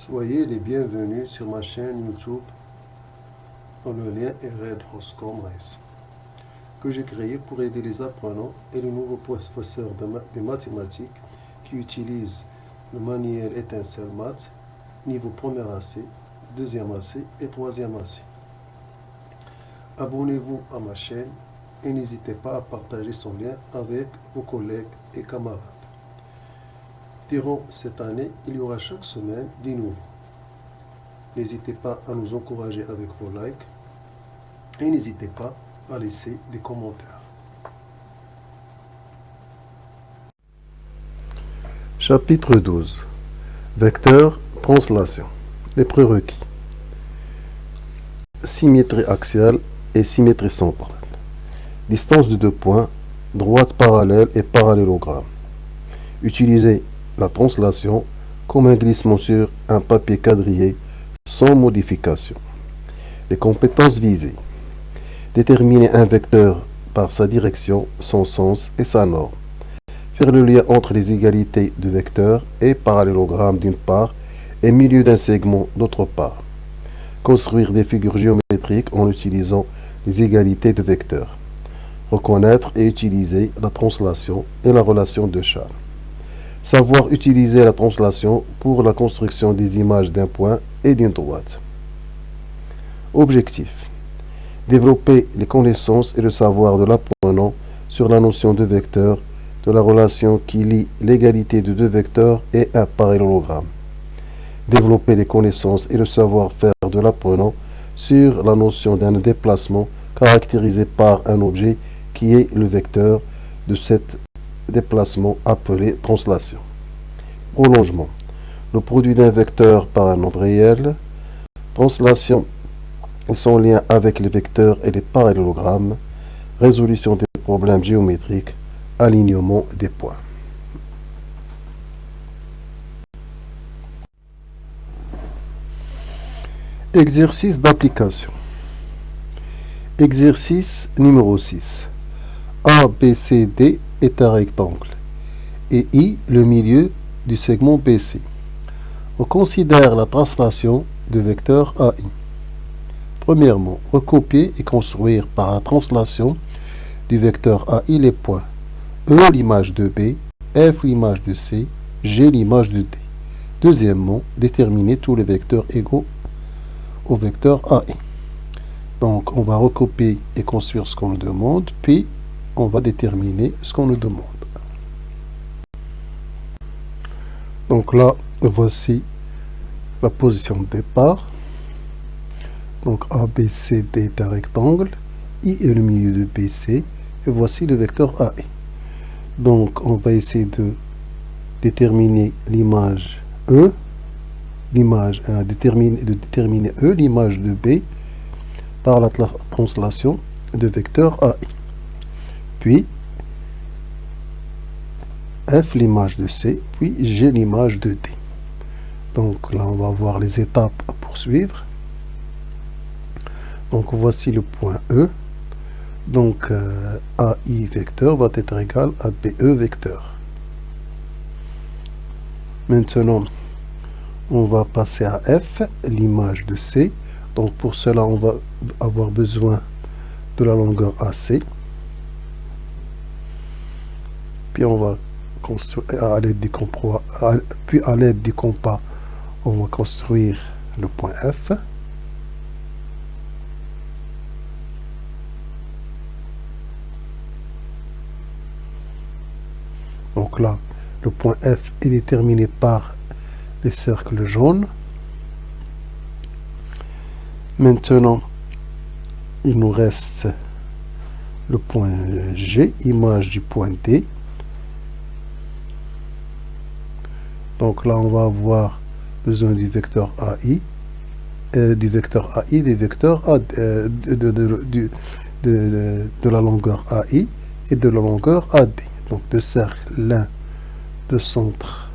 Soyez les bienvenus sur ma chaîne YouTube dont le lien est Red Roscom Race, que j'ai créé pour aider les apprenants et les nouveaux professeurs de mathématiques qui utilisent le manuel Étincelle Maths, niveau 1er AC, 2e AC et 3e AC. Abonnez-vous à ma chaîne et n'hésitez pas à partager son lien avec vos collègues et camarades. Durant cette année, il y aura chaque semaine des nouveaux. N'hésitez pas à nous encourager avec vos likes et n'hésitez pas à laisser des commentaires. Chapitre 12. Vecteur, translation. Les prérequis. Symétrie axiale et symétrie centrale. Distance de 2 points, droite parallèle et parallélogramme. Utilisez la translation comme un glissement sur un papier quadrillé sans modification. Les compétences visées. Déterminer un vecteur par sa direction, son sens et sa norme. Faire le lien entre les égalités de vecteurs et parallélogrammes d'une part et milieu d'un segment d'autre part. Construire des figures géométriques en utilisant les égalités de vecteurs. Reconnaître et utiliser la translation et la relation de Charles. Savoir utiliser la translation pour la construction des images d'un point et d'une droite. Objectif. Développer les connaissances et le savoir de l'apprenant sur la notion de vecteur, de la relation qui lie l'égalité de 2 vecteurs et un parallélogramme. Développer les connaissances et le savoir-faire de l'apprenant sur la notion d'un déplacement caractérisé par un objet qui est le vecteur de cet déplacement appelé translation. Prolongement. Le produit d'un vecteur par un nombre réel. Translation et son lien avec les vecteurs et les parallélogrammes. Résolution des problèmes géométriques. Alignement des points. Exercice d'application. Exercice numéro 6. A, B, C, D est un rectangle et I le milieu du segment BC. On considère la translation du vecteur AI. Premièrement, recopier et construire par la translation du vecteur AI les points E l'image de B, F l'image de C, G l'image de D. Deuxièmement, déterminer tous les vecteurs égaux au vecteur AI. Donc, on va recopier et construire ce qu'on nous demande, puis on va déterminer ce qu'on nous demande. Donc là, voici la position de départ. Donc ABCD est un rectangle, I est le milieu de BC, et voici le vecteur AI. Donc on va essayer de déterminer l'image E, de déterminer E, l'image de B, par la translation de vecteur AI. Puis F l'image de C, puis G l'image de D. Donc là on va voir les étapes à poursuivre. Donc voici le point E. Donc AI vecteur va être égal à BE vecteur. Maintenant on va passer à F, l'image de C. Donc pour cela on va avoir besoin de la longueur AC. Puis on va construire à l'aide du compas, on va construire le point F. Donc là, le point F est déterminé par les cercles jaunes. Maintenant, il nous reste le point G, image du point D. Donc là, on va avoir besoin du vecteur AI, du vecteur AD, de la longueur AI et de la longueur AD. Donc deux cercles, l'un de centre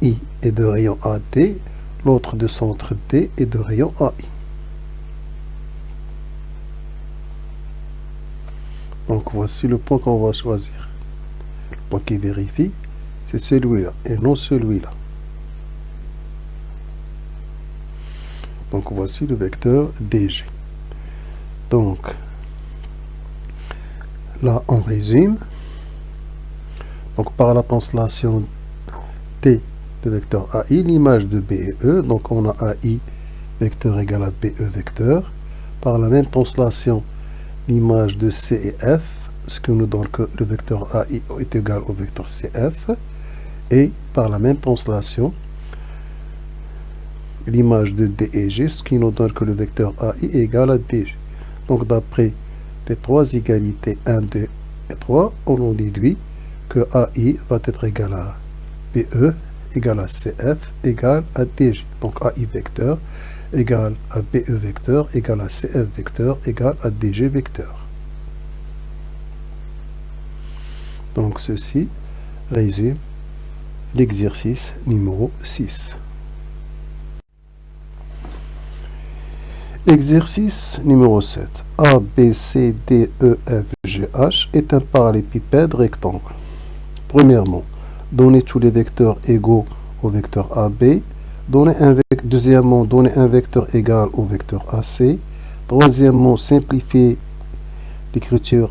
I et de rayon AD, l'autre de centre D et de rayon AI. Donc voici le point qu'on va choisir. Le point qui vérifie, c'est celui-là et non celui-là. Donc voici le vecteur DG. Donc là on résume. Donc par la translation T de vecteur AI, l'image de B et E, donc on a AI vecteur égale à BE vecteur. Par la même translation, l'image de C et F, ce qui nous donne que le vecteur AI est égal au vecteur CF. Et par la même translation, l'image de D et G, ce qui nous donne que le vecteur AI est égal à DG. Donc d'après les trois égalités 1, 2 et 3, on en déduit que AI va être égal à BE égal à CF égal à DG. Donc AI vecteur égal à BE vecteur égal à CF vecteur égal à DG vecteur. Donc ceci résume l'exercice numéro 6. Exercice numéro 7. A, B, C, D, E, F, G, H est un parallélépipède rectangle. Premièrement, donnez tous les vecteurs égaux au vecteur AB. Deuxièmement, donnez un vecteur égal au vecteur AC. Troisièmement, simplifiez l'écriture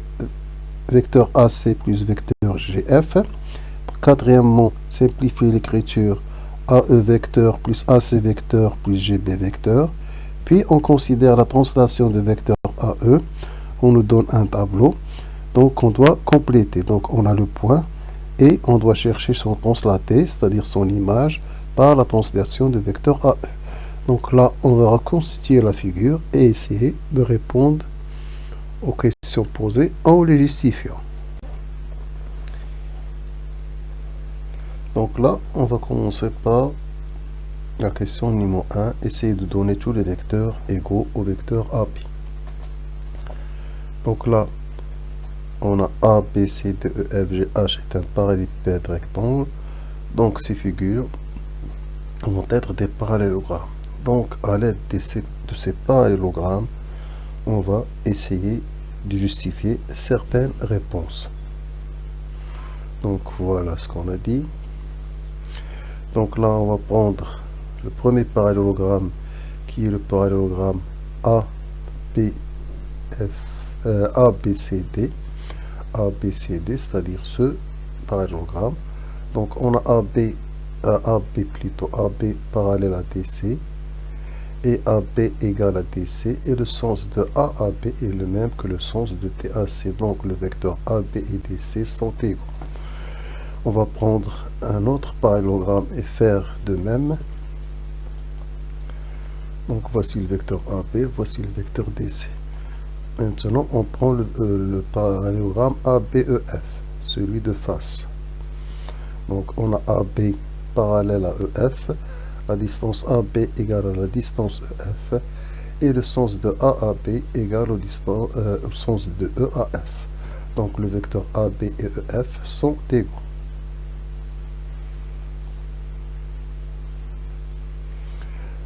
vecteur AC plus vecteur GF. Quatrièmement, simplifiez l'écriture AE vecteur plus AC vecteur plus GB vecteur. Puis on considère la translation de vecteur AE. On nous donne un tableau. Donc on doit compléter. Donc on a le point et on doit chercher son translaté, c'est-à-dire son image, par la translation de vecteur AE. Donc là, on va reconstituer la figure et essayer de répondre aux questions posées en les justifiant. Donc là, on va commencer par la question numéro 1, essayer de donner tous les vecteurs égaux au vecteur AB. Donc là, on a A, B, C, D, E, F, G, H est un parallélépipède rectangle. Donc ces figures vont être des parallélogrammes. Donc à l'aide de ces parallélogrammes, on va essayer de justifier certaines réponses. Donc voilà ce qu'on a dit. Donc là, on va prendre le premier parallélogramme qui est le parallélogramme ABCD, c'est-à-dire ce parallélogramme. Donc on a AB parallèle à DC et AB égale à DC et le sens de A à B est le même que le sens de DAC. Donc le vecteur AB et DC sont égaux. On va prendre un autre parallélogramme et faire de même. Donc voici le vecteur AB, voici le vecteur DC. Maintenant, on prend le parallélogramme ABEF, celui de face. Donc on a AB parallèle à EF, la distance AB égale à la distance EF, et le sens de A à B égale au sens de E à F. Donc le vecteur AB et EF sont égaux.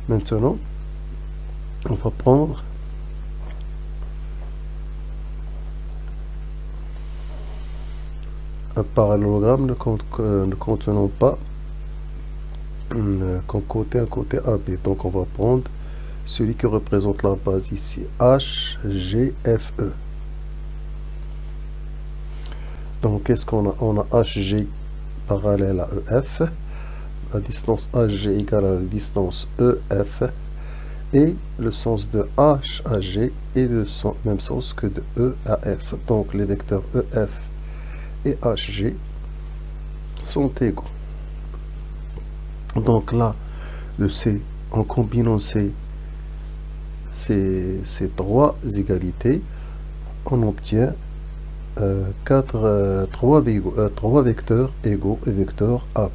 Maintenant, on va prendre un parallélogramme ne contenant pas qu'un côté AB. Donc on va prendre celui qui représente la base ici, HGFE. Donc qu'est-ce qu'on a? On a HG parallèle à EF, la distance HG égale à la distance EF, et le sens de H à G est le même sens que de E à F. Donc les vecteurs EF et HG sont égaux. Donc là, en combinant ces trois égalités, on obtient trois vecteurs égaux et vecteurs AB.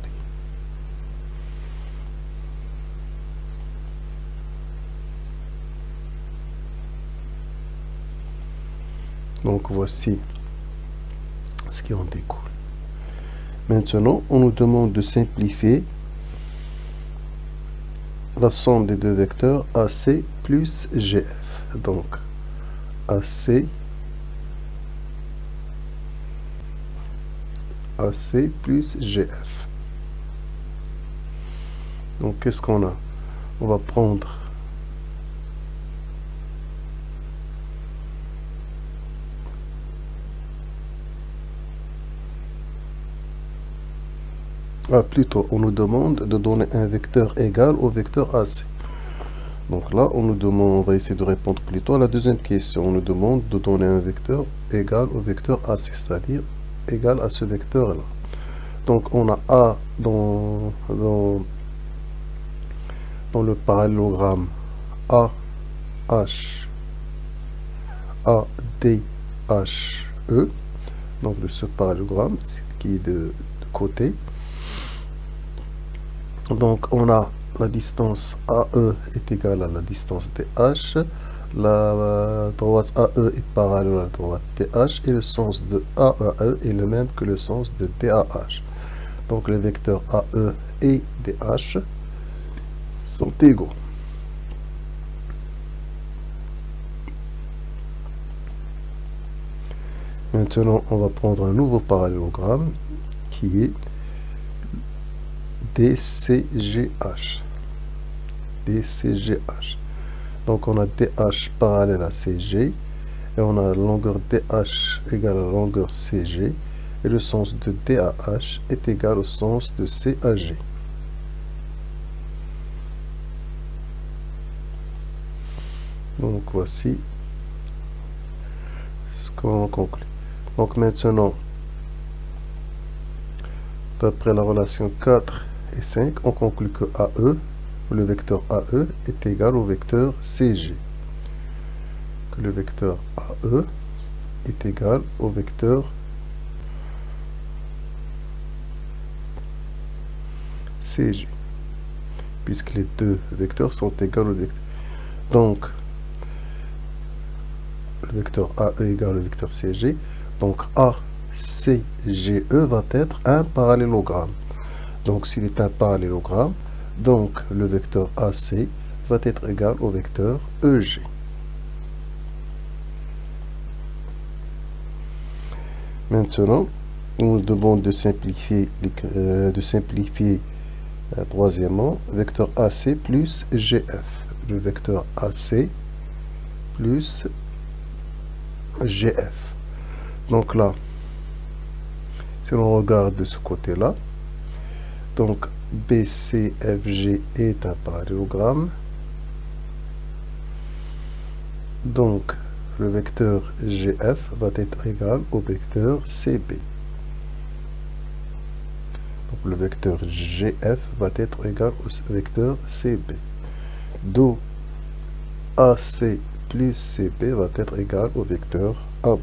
Donc voici ce qui en découle. Maintenant, on nous demande de simplifier la somme des deux vecteurs AC plus GF. Donc AC plus GF. Donc qu'est-ce qu'on a? On va prendre Plutôt, on nous demande de donner un vecteur égal au vecteur AC. Donc là, on va essayer de répondre plutôt à la deuxième question. On nous demande de donner un vecteur égal au vecteur AC, c'est-à-dire égal à ce vecteur-là. Donc on a A dans le parallélogramme AH, ADHE, donc de ce parallélogramme qui est de côté. Donc on a la distance AE est égale à la distance DH, la droite AE est parallèle à la droite DH et le sens de AE est le même que le sens de DAH. Donc les vecteurs AE et DH sont égaux. Maintenant, on va prendre un nouveau parallélogramme qui est DCGH. DCGH. Donc on a DH parallèle à CG et on a la longueur DH égale à la longueur CG et le sens de DAH est égal au sens de CAG. Donc voici ce qu'on conclut. Donc maintenant, d'après la relation 4 et 5, on conclut que AE, le vecteur AE, est égal au vecteur CG. Que le vecteur AE est égal au vecteur CG. Puisque les deux vecteurs sont égaux au vecteur. Donc, le vecteur AE égale au vecteur CG. Donc, ACGE va être un parallélogramme. Donc, s'il est un parallélogramme, donc le vecteur AC va être égal au vecteur EG. Maintenant, on nous demande de simplifier, troisièmement, vecteur AC plus GF. Le vecteur AC plus GF. Donc là, si l'on regarde de ce côté-là, donc BCFG est un parallélogramme. Donc le vecteur GF va être égal au vecteur CB. Donc le vecteur GF va être égal au vecteur CB. D'où AC plus CB va être égal au vecteur AB.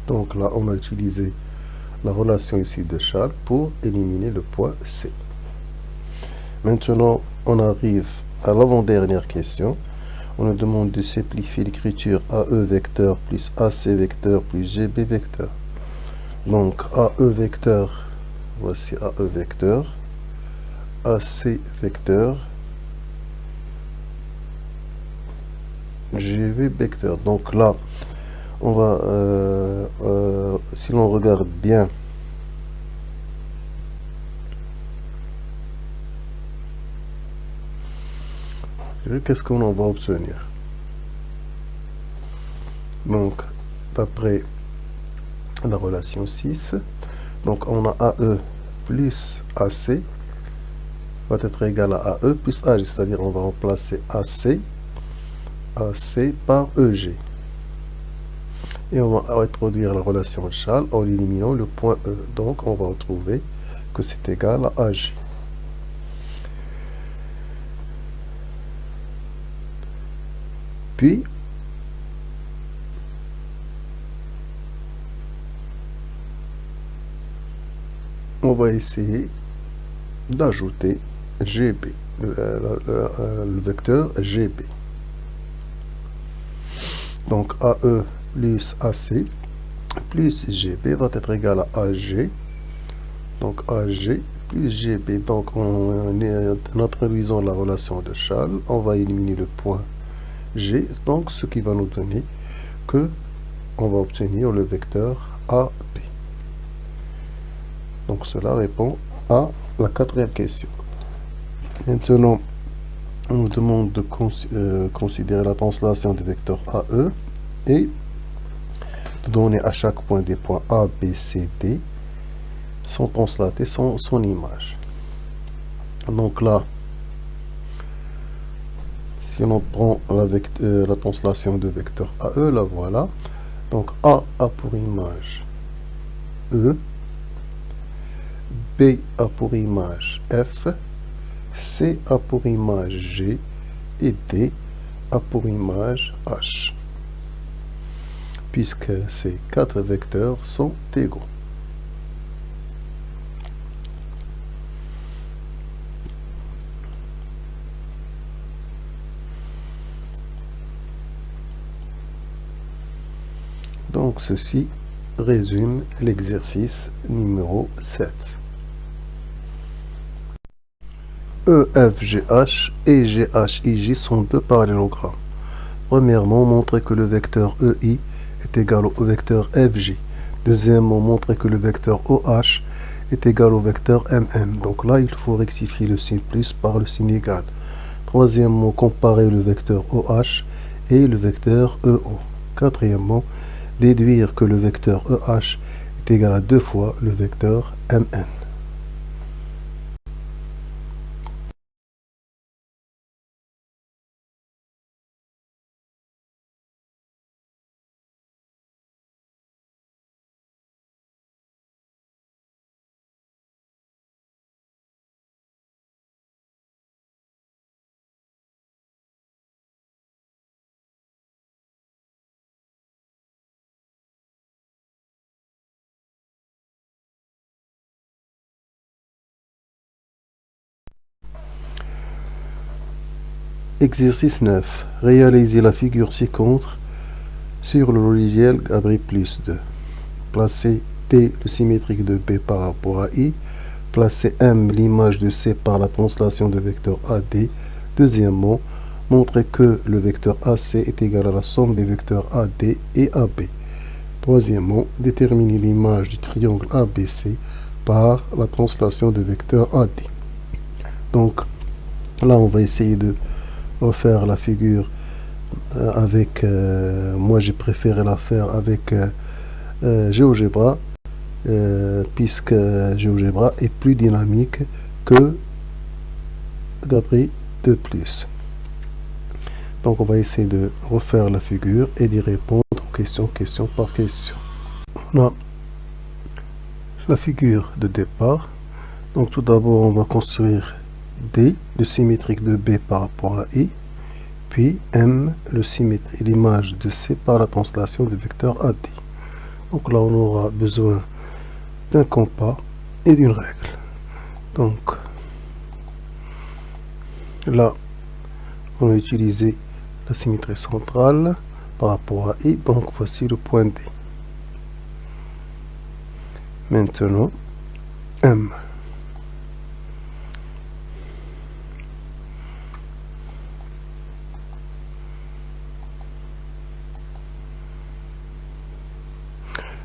Donc là, on a utilisé la relation ici de Charles pour éliminer le point C. Maintenant, on arrive à l'avant-dernière question. On nous demande de simplifier l'écriture AE vecteur plus AC vecteur plus GB vecteur. Donc AE vecteur, voici AE vecteur, AC vecteur, GB vecteur. Donc là, on va, si l'on regarde bien, qu'est-ce qu'on va obtenir? Donc, d'après la relation 6, donc on a AE plus AC va être égal à AE plus AG, c'est-à-dire on va remplacer AC par EG. Et on va introduire la relation de Charles en éliminant le point E. Donc, on va retrouver que c'est égal à AG. Puis, on va essayer d'ajouter GB, le vecteur GB. Donc, AE plus AC plus GB va être égal à AG. Donc AG plus GB. Donc en introduisant la relation de Charles, on va éliminer le point G. Donc ce qui va nous donner que on va obtenir le vecteur AB. Donc cela répond à la quatrième question. Maintenant, on nous demande de considérer la translation des vecteurs AE et de donner à chaque point des points A, B, C, D sont translatés son image. Donc là, si on prend la translation de vecteur AE, la voilà. Donc A a pour image E, B a pour image F, C a pour image G et D a pour image H, puisque ces quatre vecteurs sont égaux. Donc ceci résume l'exercice numéro 7. EFGH et GHIJ sont deux parallélogrammes. Premièrement, montrer que le vecteur EI est égal au vecteur FJ. Deuxièmement, montrer que le vecteur OH est égal au vecteur MM. Donc là, il faut rectifier le signe plus par le signe égal. Troisièmement, comparer le vecteur OH et le vecteur EO. Quatrièmement, déduire que le vecteur EH est égal à 2 fois le vecteur MN. Exercice 9. Réalisez la figure ci-contre sur le logiciel Abri plus 2. Placez T le symétrique de B par rapport à I. Placez M l'image de C par la translation de vecteur AD. Deuxièmement, montrez que le vecteur AC est égal à la somme des vecteurs AD et AB. Troisièmement, déterminez l'image du triangle ABC par la translation de vecteur AD. Donc là, on va essayer de refaire la figure avec, moi j'ai préféré la faire avec GeoGebra, puisque GeoGebra est plus dynamique que d'Abri 2+. Donc on va essayer de refaire la figure et d'y répondre question par question. On a la figure de départ. Donc tout d'abord on va construire D, le symétrique de B par rapport à I, puis M, l'image de C par la translation du vecteur AD. Donc là, on aura besoin d'un compas et d'une règle. Donc là, on a utilisé la symétrie centrale par rapport à I. Donc voici le point D. Maintenant, M.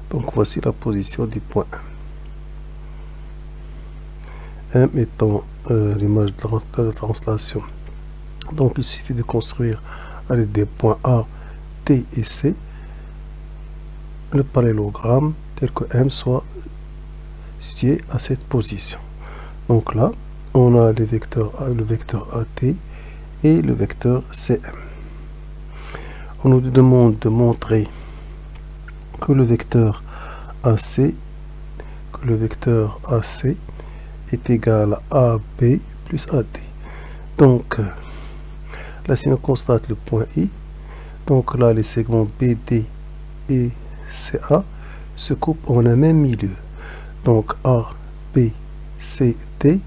Donc voici la position du point M. M étant l'image de la translation. Donc il suffit de construire avec des points A, T et C le parallélogramme tel que M soit situé à cette position. Donc là, on a le vecteur AT et le vecteur CM. On nous demande de montrer que le vecteur AC est égal à AB plus AD. Donc là, si on constate le point I, donc là les segments BD et CA se coupent en un même milieu. Donc A, B, C, D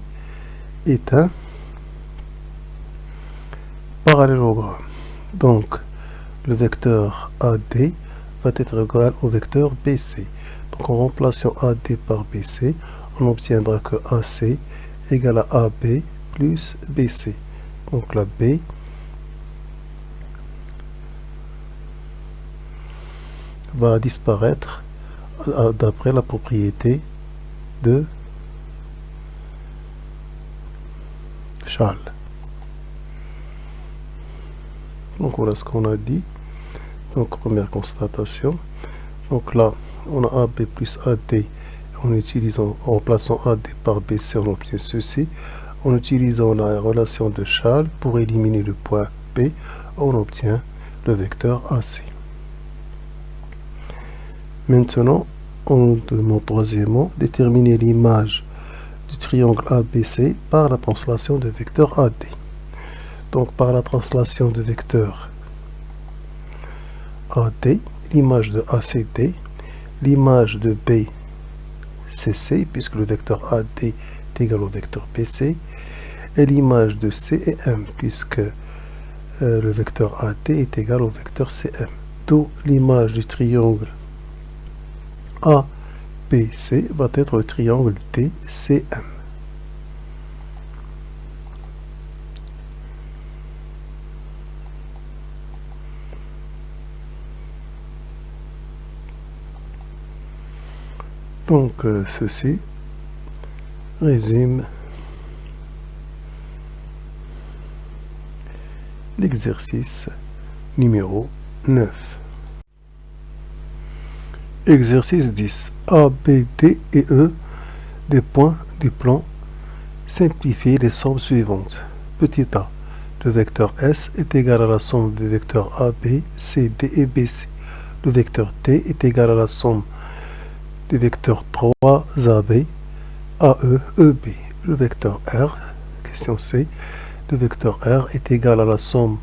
est un parallélogramme. Donc le vecteur AD va être égal au vecteur BC. Donc en remplaçant AD par BC, on obtiendra que AC égale à AB plus BC. Donc la B va disparaître d'après la propriété de Charles. Donc voilà ce qu'on a dit. Donc première constatation. Donc là, on a AB plus AD. En remplaçant AD par BC, on obtient ceci. En utilisant la relation de Charles pour éliminer le point P, on obtient le vecteur AC. Maintenant, on demande troisièmement déterminer l'image du triangle ABC par la translation de vecteur AD. Donc par la translation de vecteur AD, l'image de ACD, l'image de BCC, puisque le vecteur AD est égal au vecteur BC, et l'image de C et M, puisque le vecteur AD est égal au vecteur CM. D'où l'image du triangle ABC va être le triangle DCM. Donc ceci résume l'exercice numéro 9. Exercice 10. A, B, D et E, des points du plan. Simplifier les sommes suivantes. Petit a, le vecteur S est égal à la somme des vecteurs AB, CD et BC. Le vecteur T est égal à la somme des vecteurs 3AB, AE, EB. Le vecteur R, question C, le vecteur R est égal à la somme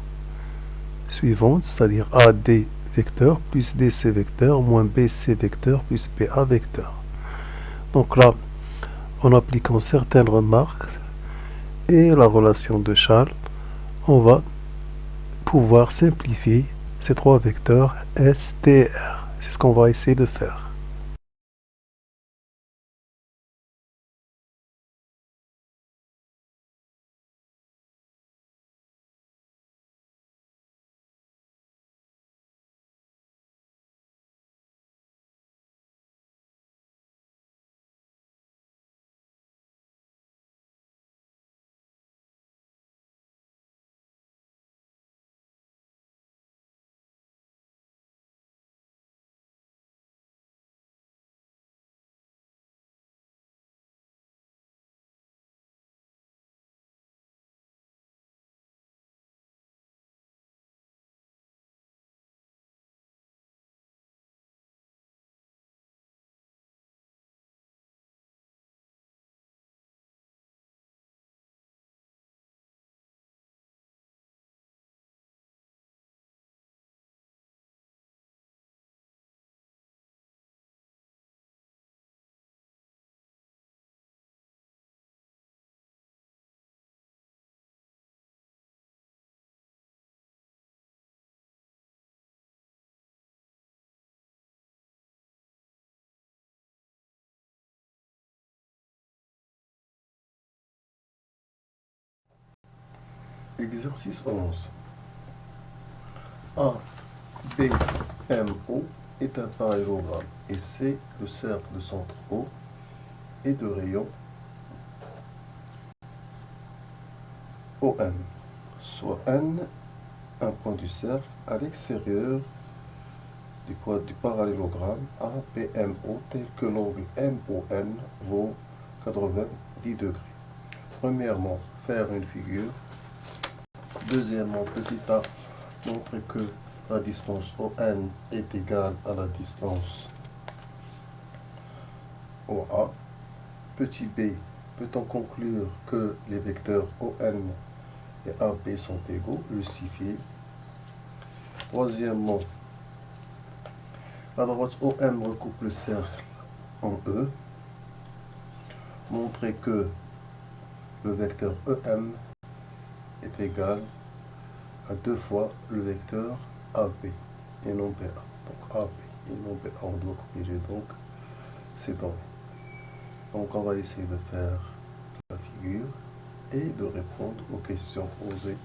suivante, c'est-à-dire AD vecteur plus DC vecteur moins BC vecteur plus BA vecteur. Donc là, en appliquant certaines remarques et la relation de Charles, on va pouvoir simplifier ces trois vecteurs S, T et R. C'est ce qu'on va essayer de faire. Exercice 11. A, B, M, O est un parallélogramme et C, le cercle de centre O et de rayon OM, soit N, un point du cercle à l'extérieur du parallélogramme APMO tel que l'angle MON vaut 90 degrés. Premièrement, faire une figure. Deuxièmement, petit a, montrer que la distance ON est égale à la distance OA. Petit b, peut-on conclure que les vecteurs ON et AB sont égaux? Justifier. Troisièmement, la droite OM recoupe le cercle en E. Montrer que le vecteur EM est égal à 2 fois le vecteur AB et non BA. Donc AB et non BA, on doit corriger donc ces données. Donc on va essayer de faire la figure et de répondre aux questions posées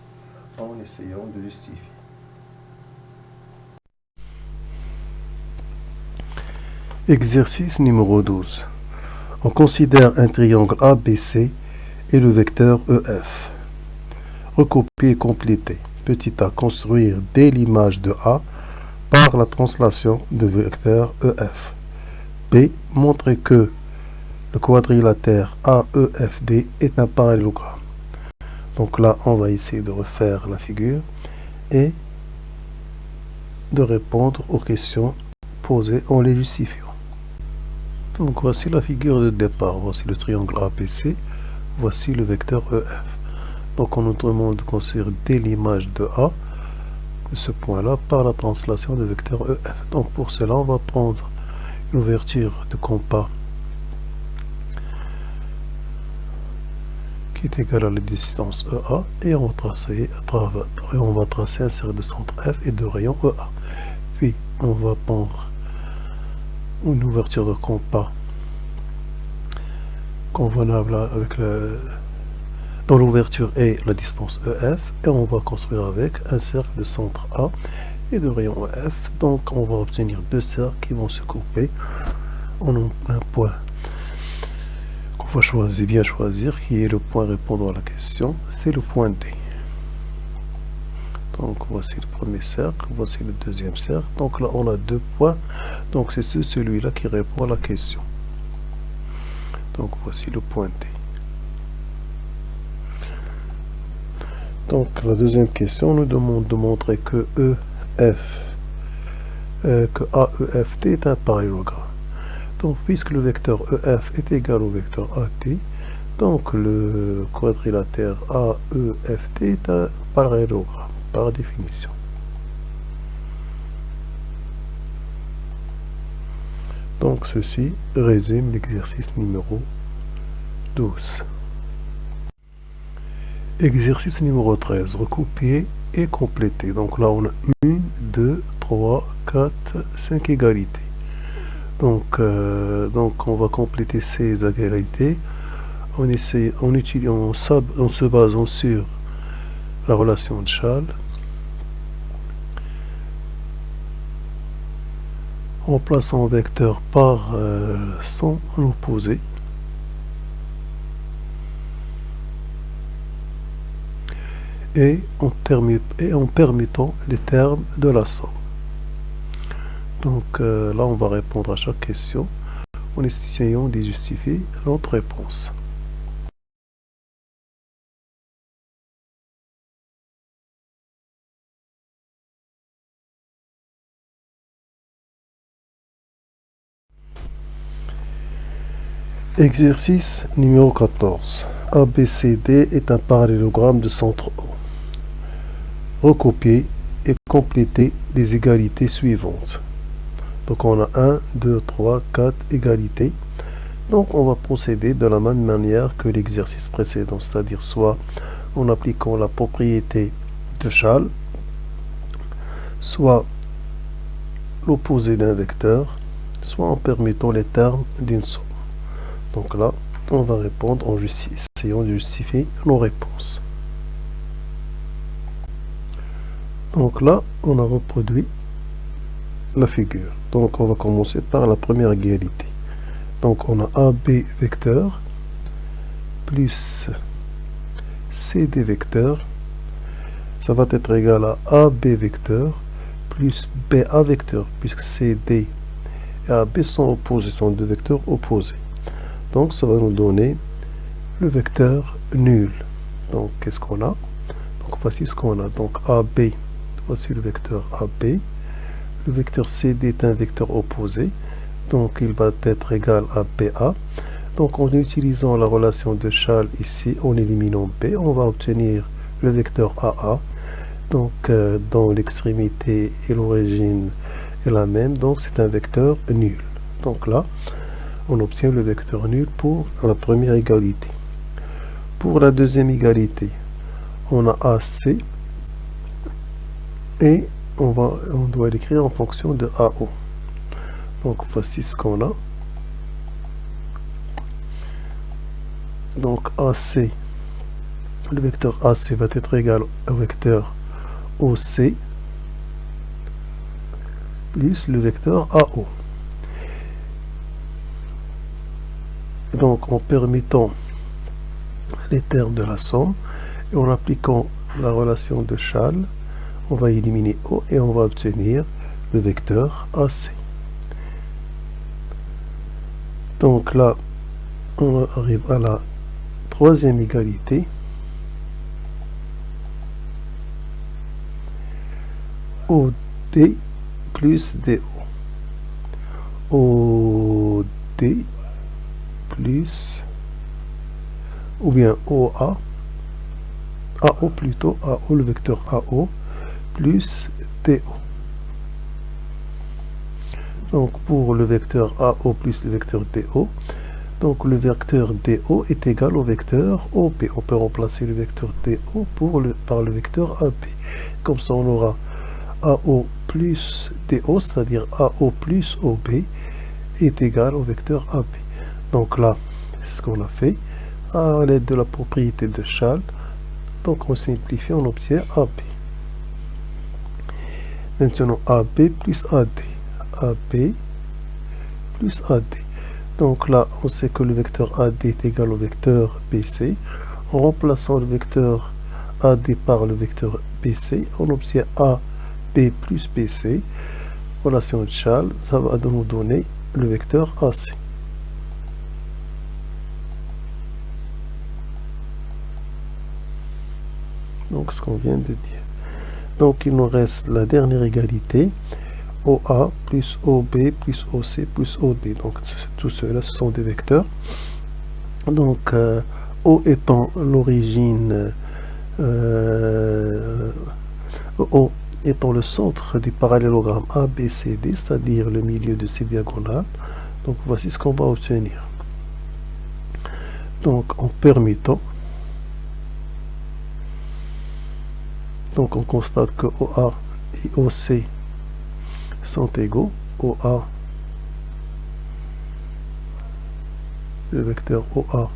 en essayant de justifier. Exercice numéro 12. On considère un triangle ABC et le vecteur EF. Recopier et compléter. Petit a, construire dès l'image de A par la translation de vecteur EF. B, montrer que le quadrilatère AEFD est un parallélogramme. Donc là, on va essayer de refaire la figure et de répondre aux questions posées en les justifiant. Donc voici la figure de départ. Voici le triangle APC. Voici le vecteur EF. Donc on nous demande de construire dès l'image de A ce point-là par la translation de vecteur EF. Donc pour cela, on va prendre une ouverture de compas qui est égale à la distance EA et on va tracer un cercle de centre F et de rayon EA. Puis on va prendre une ouverture de compas convenable avec dans l'ouverture est la distance EF et on va construire avec un cercle de centre A et de rayon EF. Donc on va obtenir deux cercles qui vont se couper en un point qu'on va bien choisir, qui est le point répondant à la question, c'est le point D. Donc voici le premier cercle, voici le deuxième cercle. Donc là on a deux points, donc c'est celui-là qui répond à la question. Donc voici le point D. Donc la deuxième question nous demande de montrer que AEFT est un parallélogramme. Donc puisque le vecteur EF est égal au vecteur AT, donc le quadrilatère AEFT est un parallélogramme par définition. Donc ceci résume l'exercice numéro 12. Exercice numéro 13, recopier et compléter. Donc là, on a 1, 2, 3, 4, 5 égalités. Donc on va compléter ces égalités en se basant sur la relation de Schall, en plaçant un vecteur par son opposé. Et en permettant les termes de la somme. Donc là, on va répondre à chaque question en essayant de justifier notre réponse. Exercice numéro 14. ABCD est un parallélogramme de centre O. Recopier et compléter les égalités suivantes. Donc on a 1, 2, 3, 4 égalités. Donc on va procéder de la même manière que l'exercice précédent, c'est-à-dire soit en appliquant la propriété de Schall, soit l'opposé d'un vecteur, soit en permettant les termes d'une somme. Donc là, on va répondre en essayant de justifier nos réponses. Donc là, on a reproduit la figure. Donc on va commencer par la première égalité. Donc on a AB vecteur plus CD vecteur. Ça va être égal à AB vecteur plus BA vecteur, puisque CD et AB sont opposés, sont deux vecteurs opposés. Donc ça va nous donner le vecteur nul. Donc qu'est-ce qu'on a? Donc voici ce qu'on a. Donc AB, voici le vecteur AB. Le vecteur CD est un vecteur opposé, donc il va être égal à BA. Donc en utilisant la relation de Schall ici, en éliminant B, on va obtenir le vecteur AA. Donc dans l'extrémité et l'origine est la même, donc c'est un vecteur nul. Donc là, on obtient le vecteur nul pour la première égalité. Pour la deuxième égalité, on a AC et on doit l'écrire en fonction de AO. Donc voici ce qu'on a. Donc AC, le vecteur AC va être égal au vecteur OC plus le vecteur AO. Donc en permettant les termes de la somme Et en appliquant la relation de Schall, on va éliminer O et on va obtenir le vecteur AC. Donc là, on arrive à la troisième égalité. OD plus DO. OD plus, ou bien OA, AO plutôt, AO, le vecteur AO, plus DO. Donc pour le vecteur AO plus le vecteur DO, donc le vecteur DO est égal au vecteur OP. On peut remplacer le vecteur DO par le vecteur AP. Comme ça, on aura AO plus DO, c'est-à-dire AO plus OB, est égal au vecteur AP. Donc là, c'est ce qu'on a fait à l'aide de la propriété de Schall. Donc on simplifie, on obtient AB. Maintenant, AB plus AD. AB plus AD. Donc là, on sait que le vecteur AD est égal au vecteur BC. En remplaçant le vecteur AD par le vecteur BC, on obtient AB plus BC. Relation de Schall, ça va nous donner le vecteur AC. Donc ce qu'on vient de dire. Donc il nous reste la dernière égalité. OA plus OB plus OC plus OD. Donc tout cela, ce sont des vecteurs. Donc O étant l'origine, O étant le centre du parallélogramme ABCD, c'est-à-dire le milieu de ces diagonales. Donc voici ce qu'on va obtenir. Donc en permutant, donc on constate que OA et OC sont égaux. OA, le vecteur OA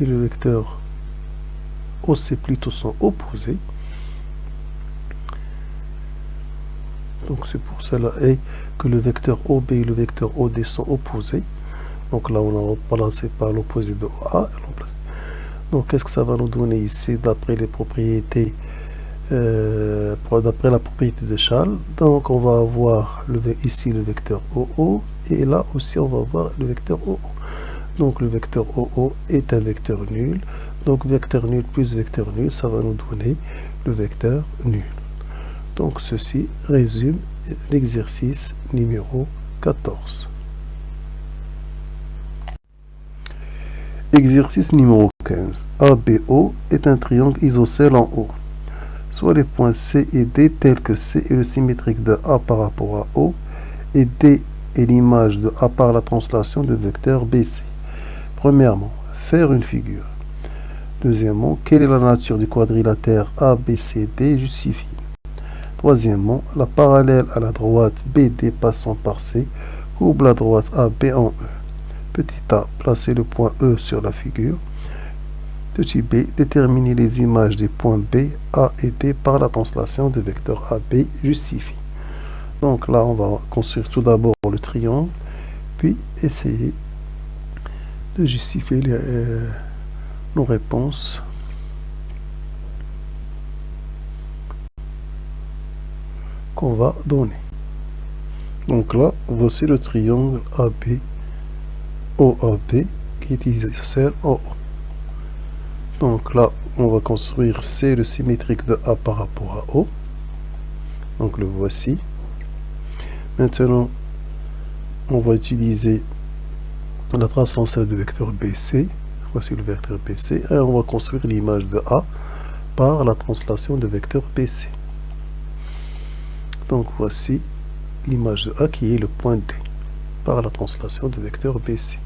et le vecteur OC plutôt sont opposés. Donc c'est pour cela que le vecteur OB et le vecteur OD sont opposés. Donc là on a remplacé par l'opposé de OA. Donc qu'est-ce que ça va nous donner ici d'après les propriétés, d'après la propriété de Schall? Donc on va avoir ici le vecteur OO et là aussi on va avoir le vecteur OO. Donc le vecteur OO est un vecteur nul. Donc vecteur nul plus vecteur nul, ça va nous donner le vecteur nul. Donc ceci résume l'exercice numéro 14. Exercice numéro 15. ABO est un triangle isocèle en O. Soit les points C et D tels que C est le symétrique de A par rapport à O et D est l'image de A par la translation de vecteur BC. Premièrement, faire une figure. Deuxièmement, quelle est la nature du quadrilatère ABCD justifié. Troisièmement, la parallèle à la droite BD passant par C courbe la droite AB en E. Petit a, placez le point E sur la figure. Petit b, déterminer les images des points B, A et D par la translation de vecteur AB justifié. Donc là, on va construire tout d'abord le triangle, puis essayer de justifier nos réponses. Qu'on va donner. Donc là, voici le triangle AB, OAB, qui est isocèle en O. Donc là, on va construire C, le symétrique de A par rapport à O. Donc le voici. Maintenant, on va utiliser la translation de vecteur BC. Voici le vecteur BC. Et on va construire l'image de A par la translation de vecteur BC. Donc voici l'image de A qui est le point D par la translation de vecteur BC.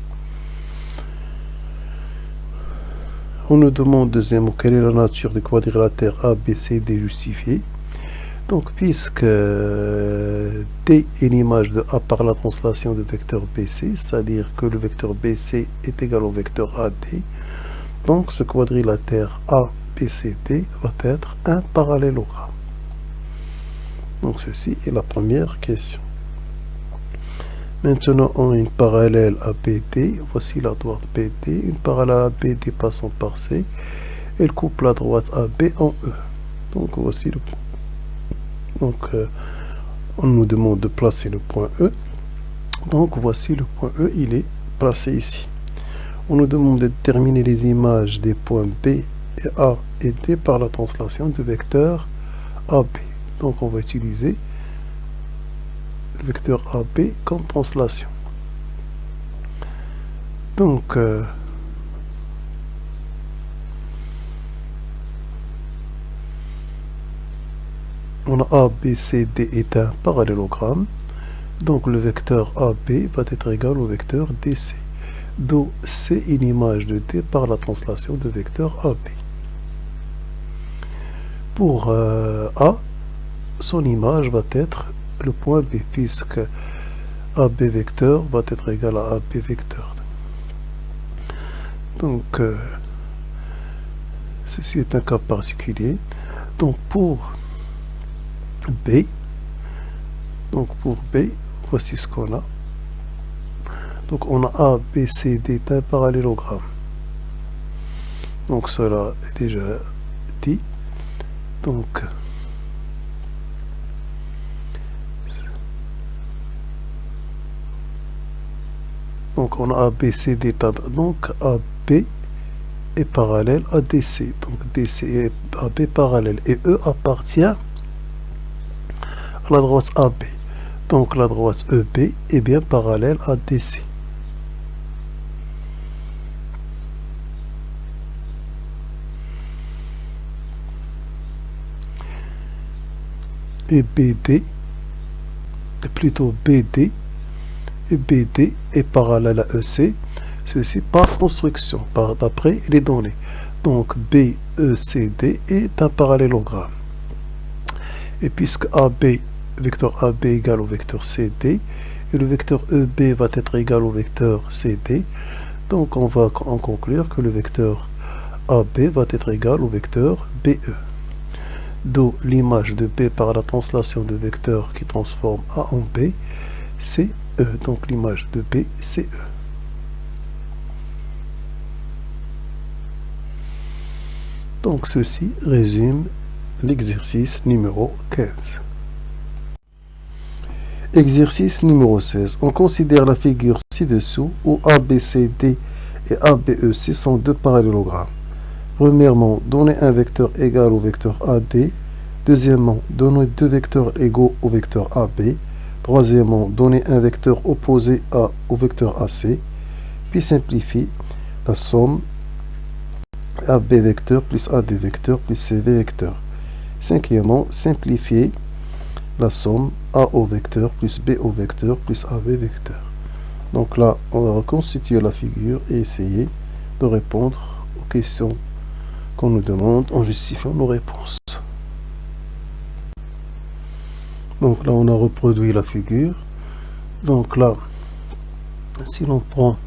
On nous demande deuxièmement quelle est la nature du quadrilatère ABCD justifié. Donc puisque D est l'image de A par la translation de vecteur BC, c'est-à-dire que le vecteur BC est égal au vecteur AD, donc ce quadrilatère ABCD va être un parallélogramme. Donc ceci est la première question. Maintenant, on a une parallèle à BD. Voici la droite BD. Une parallèle à BD passant par C. elle coupe la droite AB en E. Donc voici le point. Donc on nous demande de placer le point E. Donc voici le point E, il est placé ici. On nous demande de déterminer les images des points B et A et D par la translation du vecteur AB. Donc on va utiliser le vecteur AB comme translation. Donc on a A, B, C, D est un parallélogramme. Donc le vecteur AB va être égal au vecteur DC. D'où C une image de D par la translation de vecteur AB. Pour A, son image va être le point B, puisque AB vecteur va être égal à AB vecteur. Donc ceci est un cas particulier. Donc pour B, voici ce qu'on a. Donc on a A, B, C, D est un parallélogramme. Donc cela est déjà dit. Donc on a A, B, C, D. Donc AB est parallèle à DC. Donc DC est AB parallèle. Et E appartient à la droite AB. Donc la droite EB est bien parallèle à DC. Et BD, plutôt BD, et BD est parallèle à EC, ceci par construction, d'après les données. Donc BECD est un parallélogramme. Et puisque AB, vecteur AB égale au vecteur CD, et le vecteur EB va être égal au vecteur CD, donc on va en conclure que le vecteur AB va être égal au vecteur BE. D'où l'image de B par la translation de vecteur qui transforme A en B, c'est E. Donc l'image de B, c'est E. Donc ceci résume l'exercice numéro 15. Exercice numéro 16. On considère la figure ci-dessous où ABCD et ABEC sont deux parallélogrammes. Premièrement, donner un vecteur égal au vecteur AD. Deuxièmement, donner deux vecteurs égaux au vecteur AB. Troisièmement, donner un vecteur opposé au vecteur AC. Puis simplifier la somme AB vecteur plus AD vecteur plus CV vecteur. Cinquièmement, simplifier la somme A au vecteur plus B au vecteur plus AB vecteur. Donc là, on va reconstituer la figure et essayer de répondre aux questions qu'on nous demande en justifiant nos réponses. Donc là, on a reproduit la figure. Donc là, si l'on prend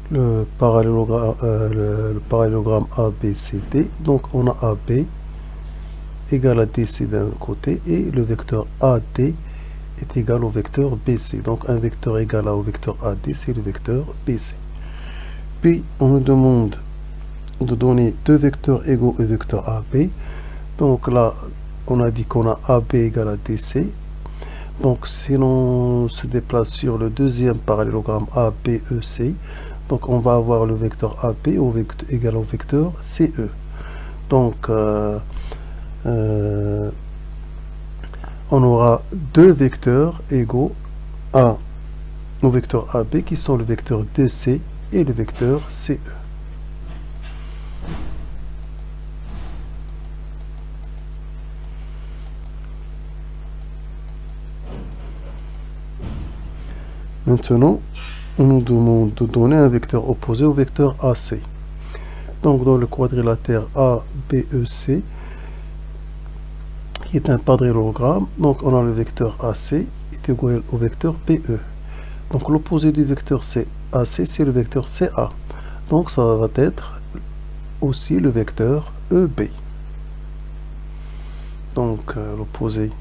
le parallélogramme ABCD, donc on a AB égal à DC d'un côté et le vecteur AD est égal au vecteur BC. Donc un vecteur égal au vecteur AD, c'est le vecteur BC. Puis on nous demande de donner deux vecteurs égaux au vecteur AB. Donc là, on a dit qu'on a AB égale à DC. Donc si l'on se déplace sur le deuxième parallélogramme ABEC, donc on va avoir le vecteur AB égal au vecteur CE. Donc on aura deux vecteurs égaux au vecteur AB qui sont le vecteur DC et le vecteur CE. Maintenant, on nous demande de donner un vecteur opposé au vecteur AC. Donc dans le quadrilatère ABEC, qui est un parallélogramme, donc on a le vecteur AC est égal au vecteur BE. Donc l'opposé du vecteur AC, c'est le vecteur CA. Donc ça va être aussi le vecteur EB. Donc l'opposé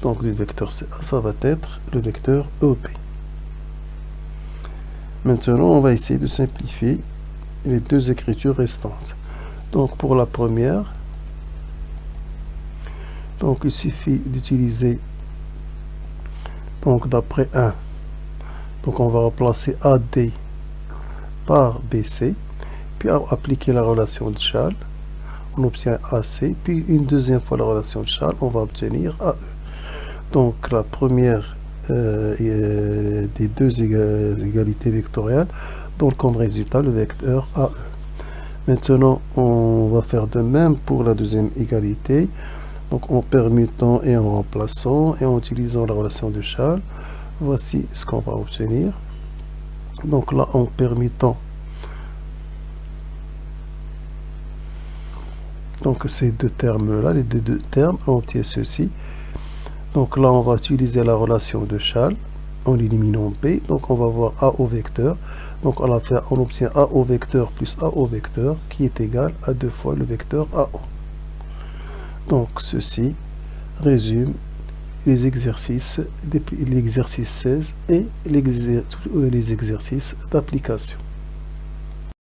du vecteur CA, ça va être le vecteur EB. Maintenant, on va essayer de simplifier les deux écritures restantes. Donc pour la première, donc il suffit d'utiliser, donc d'après 1, donc on va remplacer AD par BC, puis appliquer la relation de Schall, on obtient AC, puis une deuxième fois la relation de Schall, on va obtenir AE. Donc la première des deux égalités vectorielles donne comme résultat le vecteur AE. Maintenant, on va faire de même pour la deuxième égalité. Donc en permutant et en remplaçant et en utilisant la relation de Schall, voici ce qu'on va obtenir. Donc là, en permutant, donc ces deux termes-là, les deux termes, on obtient ceci. Donc là, on va utiliser la relation de Schall en éliminant B. Donc on va voir A au vecteur. Donc on obtient A au vecteur plus A au vecteur qui est égal à 2 fois le vecteur AO. Donc ceci résume les exercices, l'exercice 16 et les exercices d'application.